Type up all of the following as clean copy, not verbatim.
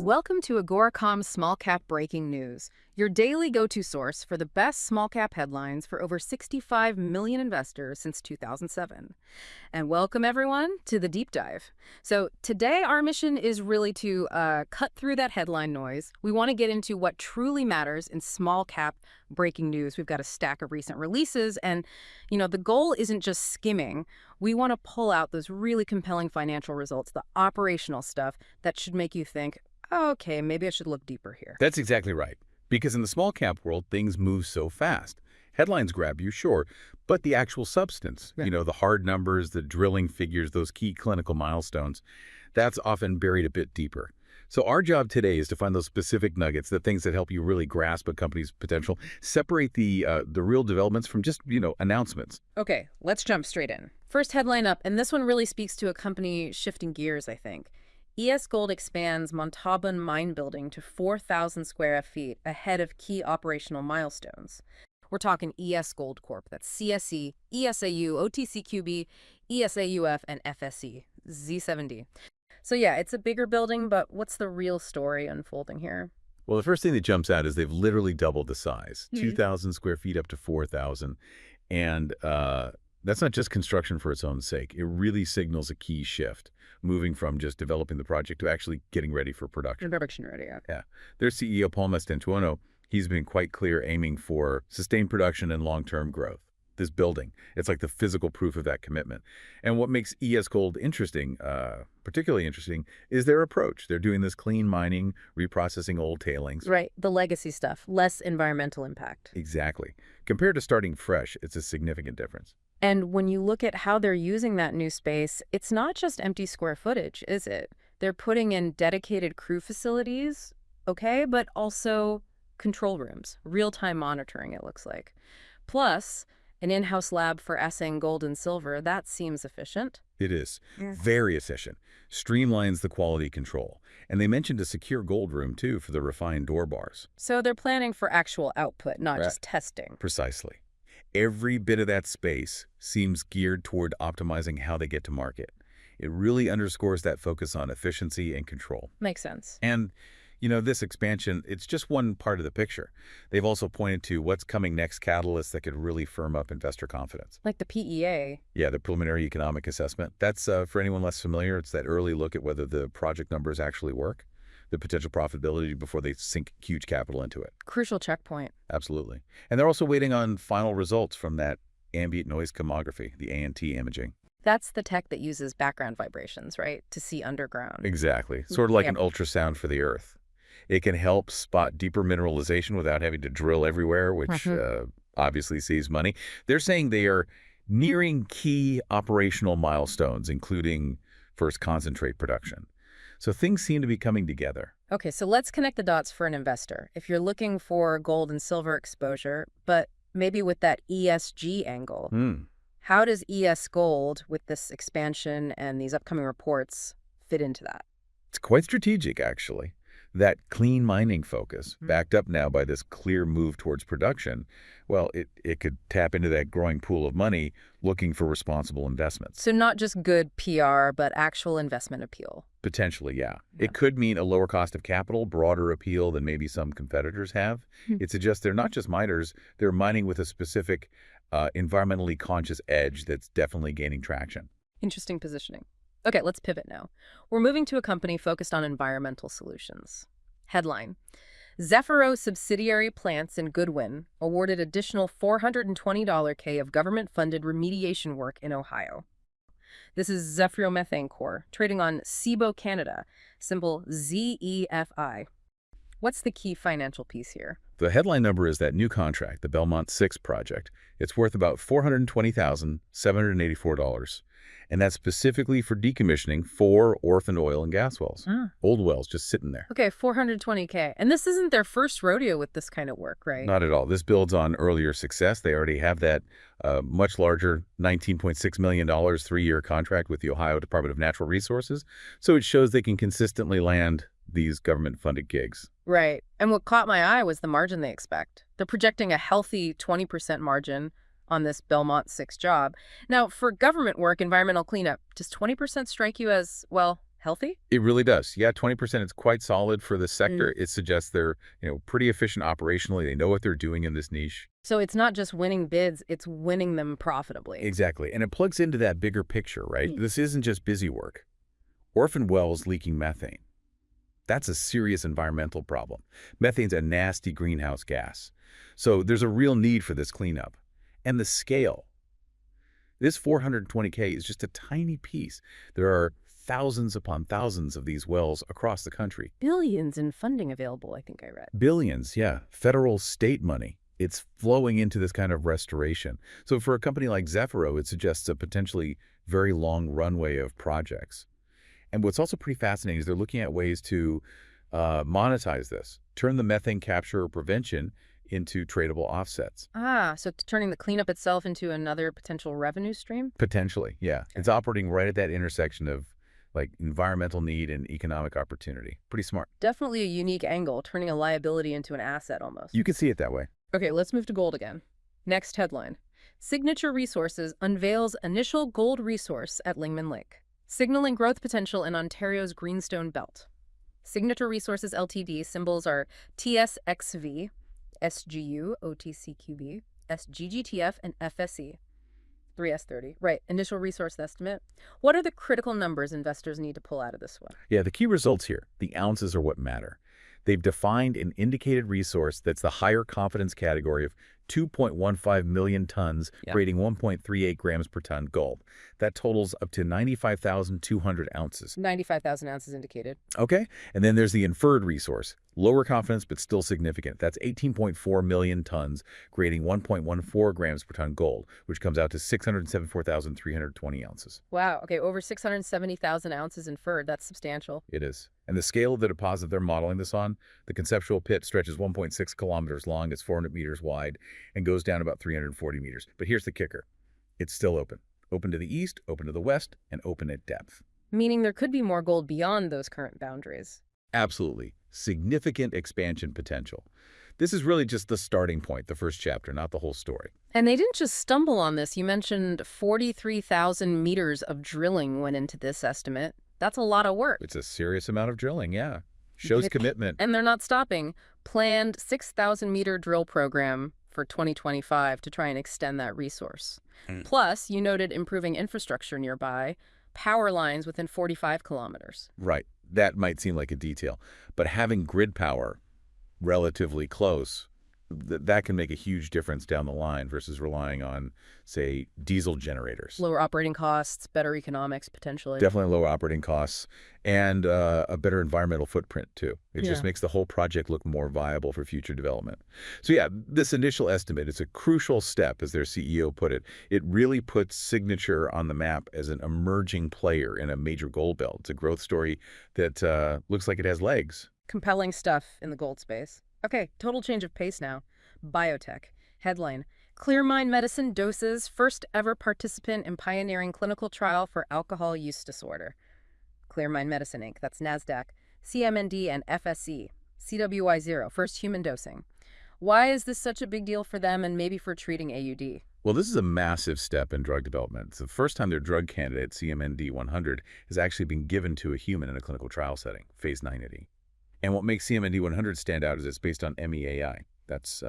Welcome to Agoracom's Small Cap Breaking News, your daily go-to source for the best small cap headlines for over 65 million investors since 2007. And welcome, everyone, to the deep dive. So today, our mission is really to cut through that headline noise. We want to get into what truly matters in small cap breaking news. We've got a stack of recent releases, and, the goal isn't just skimming. We want to pull out those really compelling financial results, the operational stuff that should make you think, okay, maybe I should look deeper here. That's exactly right. Because in the small cap world, things move so fast. Headlines grab you, sure, but the actual substance, Right. the hard numbers, the drilling figures, those key clinical milestones, that's often buried a bit deeper. So our job today is to find those specific nuggets, the things that help you really grasp a company's potential, separate the real developments from just, announcements. Okay, let's jump straight in. First headline up, and this one really speaks to a company shifting gears, I think. ES Gold expands Montalban mine building to 4,000 square feet ahead of key operational milestones. We're talking ES Gold Corp. That's CSE, ESAU, OTCQB, ESAUF, and FSE, Z70. So yeah, it's a bigger building, but what's the real story unfolding here? Well, the first thing that jumps out is they've literally doubled the size, 2,000 square feet up to 4,000. And that's not just construction for its own sake. It really signals a key shift, moving from just developing the project to actually getting ready for production. Production ready, yeah. Yeah. Their CEO, Paul Mastantuono, he's been quite clear aiming for sustained production and long-term growth. This building, it's like the physical proof of that commitment. And what makes ES Gold interesting, particularly interesting, is their approach. They're doing this clean mining, reprocessing old tailings. Right, the legacy stuff, less environmental impact. Exactly. Compared to starting fresh, it's a significant difference. And when you look at how they're using that new space, it's not just empty square footage, is it? They're putting in dedicated crew facilities, okay, but also control rooms, real-time monitoring, it looks like. Plus, an in-house lab for assaying gold and silver, that seems efficient. It is. Yeah. Very efficient. Streamlines the quality control. And they mentioned a secure gold room, too, for the refined door bars. So they're planning for actual output, not Right. just testing. Precisely. Every bit of that space seems geared toward optimizing how they get to market. It really underscores that focus on efficiency and control. Makes sense. And, this expansion, it's just one part of the picture. They've also pointed to what's coming next catalysts that could really firm up investor confidence. Like the PEA. Yeah, the preliminary economic assessment. That's, for anyone less familiar, it's that early look at whether the project numbers actually work, the potential profitability before they sink huge capital into it. Crucial checkpoint. Absolutely. And they're also waiting on final results from that ambient noise tomography, the ANT imaging. That's the tech that uses background vibrations, right, to see underground. Exactly. Sort of like Yeah. an ultrasound for the Earth. It can help spot deeper mineralization without having to drill everywhere, which obviously saves money. They're saying they are nearing key operational milestones, including first concentrate production. So things seem to be coming together. Okay, so let's connect the dots for an investor. If you're looking for gold and silver exposure, but maybe with that ESG angle, how does ES Gold, with this expansion and these upcoming reports, fit into that? It's quite strategic, actually. That clean mining focus, backed up now by this clear move towards production, well, it could tap into that growing pool of money looking for responsible investments. So not just good PR, but actual investment appeal. Potentially, yeah. Yeah. It could mean a lower cost of capital, broader appeal than maybe some competitors have. It suggests they're not just miners, they're mining with a specific environmentally conscious edge that's definitely gaining traction. Interesting positioning. Okay, let's pivot now. We're moving to a company focused on environmental solutions. Headline: Zephyro subsidiary plants in Goodwin awarded additional $420K of government-funded remediation work in Ohio. This is Zephyro Methane Corp., trading on CBOE Canada, symbol ZEFI. What's the key financial piece here? The headline number is that new contract, the Belmont 6 project. It's worth about $420,784. And that's specifically for decommissioning 4 orphaned oil and gas wells. Old wells just sitting there. Okay, $420K. And this isn't their first rodeo with this kind of work, right? Not at all. This builds on earlier success. They already have that much larger $19.6 million 3-year contract with the Ohio Department of Natural Resources. So it shows they can consistently land these government-funded gigs. Right. And what caught my eye was the margin they expect. They're projecting a healthy 20% margin on this Belmont 6 job. Now, for government work, environmental cleanup, does 20% strike you as, well, Healthy? It really does. Yeah, 20% is quite solid for this sector. It suggests they're, pretty efficient operationally. They know what they're doing in this niche. So it's not just winning bids, it's winning them profitably. Exactly. And it plugs into that bigger picture, right? This isn't just busy work. Orphan wells leaking methane. That's a serious environmental problem. Methane's a nasty greenhouse gas. So there's a real need for this cleanup. And the scale. This 420K is just a tiny piece. There are thousands upon thousands of these wells across the country. Billions in funding available, I think I read. Billions, yeah. Federal, state money. It's flowing into this kind of restoration. So for a company like Zephyro, it suggests a potentially very long runway of projects. And what's also pretty fascinating is they're looking at ways to monetize this, turn the methane capture or prevention into tradable offsets. So turning the cleanup itself into another potential revenue stream? Potentially, yeah. Okay. It's operating right at that intersection of environmental need and economic opportunity. Pretty smart. Definitely a unique angle, turning a liability into an asset almost. You can see it that way. Okay, let's move to gold again. Next headline. Signature Resources unveils initial gold resource at Lingman Lake, signaling growth potential in Ontario's Greenstone Belt. Signature Resources Ltd. symbols are TSXV, SGU, OTCQB, SGGTF, and FSE. 3S30. Right, initial resource estimate. What are the critical numbers investors need to pull out of this one? Yeah, the key results here, the ounces are what matter. They've defined an indicated resource that's the higher confidence category of 2.15 million tons, creating 1.38 grams per ton gold. That totals up to 95,200 ounces. 95,000 ounces indicated. Okay. And then there's the inferred resource. Lower confidence, but still significant. That's 18.4 million tons, creating 1.14 grams per ton gold, which comes out to 674,320 ounces. Wow. Okay, over 670,000 ounces inferred. That's substantial. It is. And the scale of the deposit they're modeling this on, the conceptual pit stretches 1.6 kilometers long, it's 400 meters wide, and goes down about 340 meters. But here's the kicker. It's still open. Open to the east, open to the west, and open at depth. Meaning there could be more gold beyond those current boundaries. Absolutely. Significant expansion potential. This is really just the starting point, the first chapter, not the whole story. And they didn't just stumble on this. You mentioned 43,000 meters of drilling went into this estimate. That's a lot of work. It's a serious amount of drilling, yeah. Shows commitment. And they're not stopping. Planned 6,000-meter drill program for 2025 to try and extend that resource. Plus, you noted improving infrastructure nearby, power lines within 45 kilometers. Right. That might seem like a detail, but having grid power relatively close, that can make a huge difference down the line versus relying on, say, diesel generators. Lower operating costs, better economics, potentially. Definitely lower operating costs and a better environmental footprint, too. It just makes the whole project look more viable for future development. So, yeah, this initial estimate is a crucial step, as their CEO put it. It really puts Signature on the map as an emerging player in a major gold belt. It's a growth story that looks like it has legs. Compelling stuff in the gold space. Okay, total change of pace now. Biotech. Headline. Clearmind Medicine doses first ever participant in pioneering clinical trial for alcohol use disorder. Clearmind Medicine Inc. That's NASDAQ. CMND and FSE. CWY0. First human dosing. Why is this such a big deal for them and maybe for treating AUD? Well, this is a massive step in drug development. It's the first time their drug candidate, CMND 100, has actually been given to a human in a clinical trial setting, phase 9A. And what makes CMND 100 stand out is it's based on MEAI. That's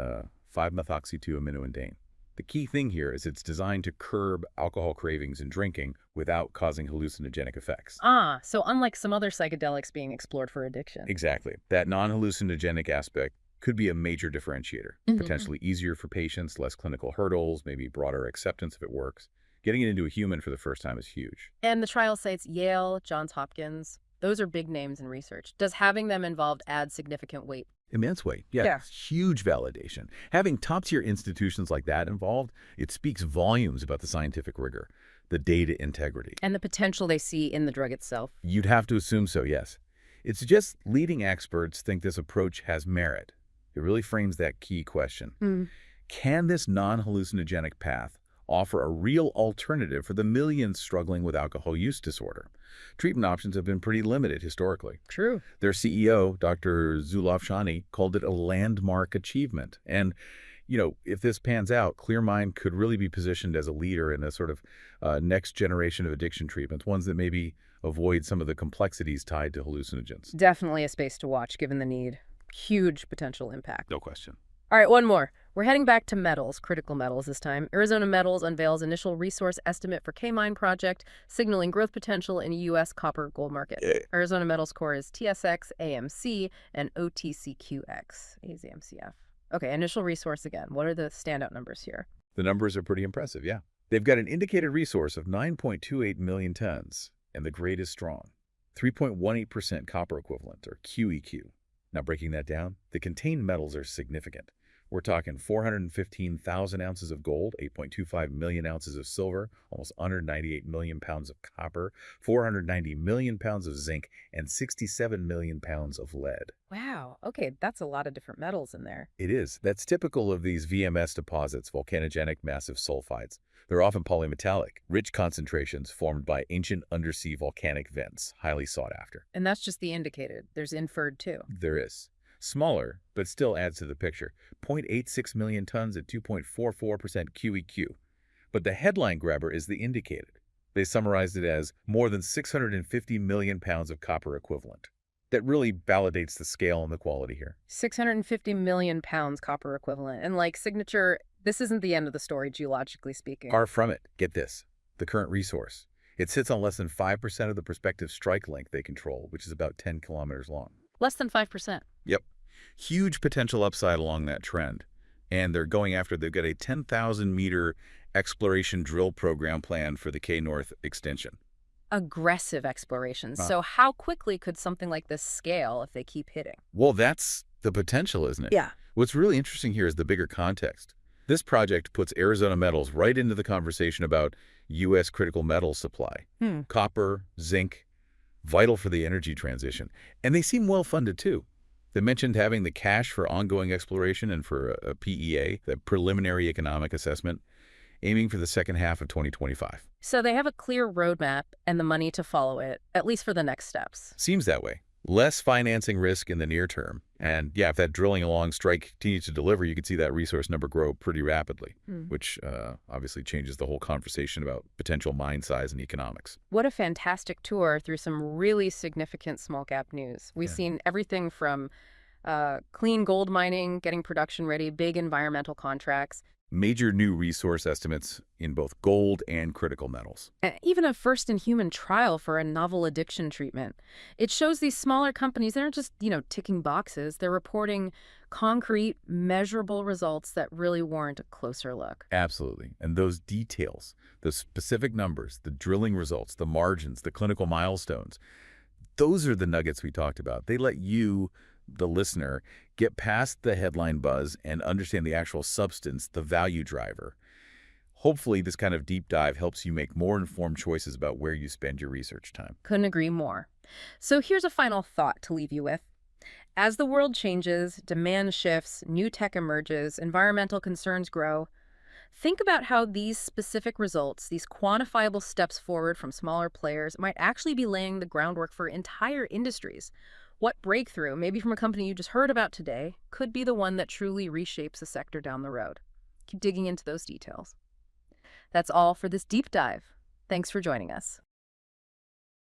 5-methoxy-2-aminoindane. The key thing here is it's designed to curb alcohol cravings in drinking without causing hallucinogenic effects. So unlike some other psychedelics being explored for addiction. Exactly. That non-hallucinogenic aspect could be a major differentiator. Potentially easier for patients, less clinical hurdles, maybe broader acceptance if it works. Getting it into a human for the first time is huge. And the trial cites Yale, Johns Hopkins. Those are big names in research. Does having them involved add significant weight? Immense weight. Yeah. Huge validation. Having top-tier institutions like that involved, it speaks volumes about the scientific rigor, the data integrity. And the potential they see in the drug itself. You'd have to assume so, yes. It's just leading experts think this approach has merit. It really frames that key question. Can this non-hallucinogenic path offer a real alternative for the millions struggling with alcohol use disorder? Treatment options have been pretty limited historically. True. Their CEO, Dr. Zulaf Shani, called it a landmark achievement. And, if this pans out, Clearmind could really be positioned as a leader in a sort of next generation of addiction treatments, ones that may be avoid some of the complexities tied to hallucinogens. Definitely a space to watch, given the need. Huge potential impact. No question. All right, one more. We're heading back to metals, critical metals this time. Arizona Metals unveils initial resource estimate for K-Mine project, signaling growth potential in U.S. copper gold market. Arizona Metals core is TSX, AMC, and OTCQX, AZMCF. Okay, initial resource again. What are the standout numbers here? The numbers are pretty impressive, yeah. They've got an indicated resource of 9.28 million tons, and the grade is strong. 3.18% copper equivalent, or QEQ. Now, breaking that down, the contained metals are significant. We're talking 415,000 ounces of gold, 8.25 million ounces of silver, almost 198 million pounds of copper, 490 million pounds of zinc, and 67 million pounds of lead. Wow, okay, that's a lot of different metals in there. It is. That's typical of these VMS deposits, volcanogenic massive sulfides. They're often polymetallic, rich concentrations formed by ancient undersea volcanic vents, highly sought after. And that's just the indicated. There's inferred too. There is. Smaller, but still adds to the picture. 0.86 million tons at 2.44% QEQ. But the headline grabber is the indicated. They summarized it as more than 650 million pounds of copper equivalent. That really validates the scale and the quality here. 650 million pounds copper equivalent. And like signature, this isn't the end of the story, geologically speaking. Far from it. Get this. The current resource. It sits on less than 5% of the prospective strike length they control, which is about 10 kilometers long. Less than 5%. Yep. Huge potential upside along that trend. And they've got a 10,000-meter exploration drill program planned for the K-North extension. Aggressive exploration. So how quickly could something like this scale if they keep hitting? Well, that's the potential, isn't it? Yeah. What's really interesting here is the bigger context. This project puts Arizona Metals right into the conversation about U.S. critical metals supply. Copper, zinc, vital for the energy transition. And they seem well-funded, too. They mentioned having the cash for ongoing exploration and for a PEA, the preliminary economic assessment, aiming for the second half of 2025. So they have a clear roadmap and the money to follow it, at least for the next steps. Seems that way. Less financing risk in the near term. And yeah, if that drilling along strike continues to deliver, you could see that resource number grow pretty rapidly, which obviously changes the whole conversation about potential mine size and economics. What a fantastic tour through some really significant small cap news. We've seen everything from clean gold mining, getting production ready, big environmental contracts. Major new resource estimates in both gold and critical metals. Even a first-in-human trial for a novel addiction treatment. It shows these smaller companies, they aren't just, ticking boxes. They're reporting concrete, measurable results that really warrant a closer look. Absolutely. And those details, the specific numbers, the drilling results, the margins, the clinical milestones, those are the nuggets we talked about. They let you, the listener, get past the headline buzz and understand the actual substance, the value driver. Hopefully, this kind of deep dive helps you make more informed choices about where you spend your research time. Couldn't agree more. So here's a final thought to leave you with. As the world changes, demand shifts, new tech emerges, environmental concerns grow, think about how these specific results, these quantifiable steps forward from smaller players, might actually be laying the groundwork for entire industries. What breakthrough, maybe from a company you just heard about today, could be the one that truly reshapes a sector down the road? Keep digging into those details. That's all for this deep dive. Thanks for joining us.